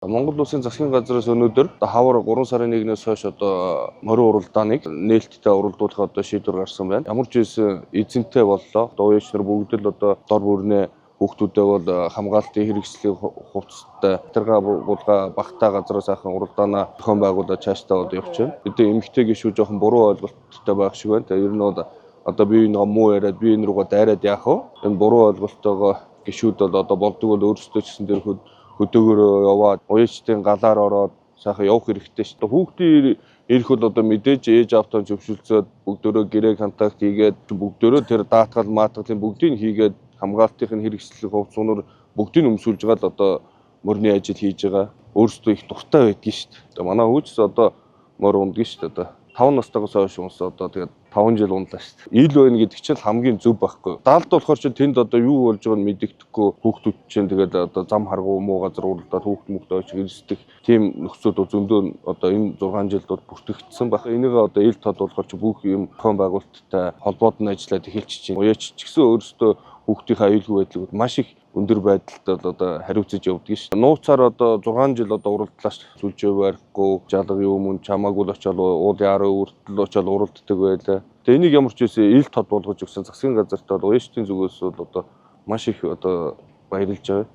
Монгол Улсын засгийн газраас өнөөдөр хавар 3 сарын 1-ээс хойш морин уралдааныг нээлттэй уралдуулах шийдвэр гаргасан байна. Ямар ч байсан эзэнтэй боллоо. Уяач нар бүгд л дор бүрнээ хүүхдүүдээ бол хамгаалтын хэрэгслийн хувцастай тэрга булга багтаа газраас ахын уралдаанаа зохион байгуулаад цаашдаа явж байна. Бид эмэгтэй гишүү жоохон буруу ойлголттой байх шиг байна. Тэгээ ер нь би нэг муу яриад би энэ руугаа дайраад яах вэ? Энэ буруу ойлголтойгоо гишүүд бол болдог бол өөрсдөө ч гэсэн тэр хөдөөгөөрөө яваад уяачтын галаар ороод сайхан явах хэрэгтэй шүү дээ. Хүүхдийн ирэх бол мэдээж ээж автаа зөвшөлдсөд бүгдөө гэрээ контакт хийгээд бүгдөө тэр даатгал маатгалын бүгдийг хийгээд хамгаалтын хэрэгслийн хувцсууд бүгдийг өмсүүлж байгаа л мөрний ажил хийж байгаа. Өөрсдөө их дуртай байдгийн шүү дээ. Манай хүүчс морь ундгийн шүү дээ. 5 настайгаас хойш унсаа тэгээд 5 жил унлаа шүү дээ. Ил байна гэдэг чинь хамгийн зөв байхгүй. Даалд болохоор чинь тэнд юу болж байгааг нь мэддэхгүй хүүхдүүд чинь тэгээд зам харгуу муу газар уралдаад хүүхд ойч ирсдэг тийм нөхцөл зөндөө энэ 6 жилд бүртгэгдсэн баг. Энийг ил тод болохоор чи бүх юм зохион байгуулалттай холбоод нь ажиллаад эхэлчихэж байна. Уяач ч гэсэн өөрсдөө хүүхдийн аюулгүй байдлыг маш их өндөр байдалтай хариуцаж явдаг шүү. Нууцаар 6 жил уралдлаа шүү. Сүлжээ барихгүй, жалгын өмнө чамаагүй л очиад уулын арын үртэл очиад уралддаг байлаа. Тэгээ энийг ямар ч үсэн ил тод болгож өгсөн засгийн газарт уяачдын зүгээс маш их баярлж байгаа.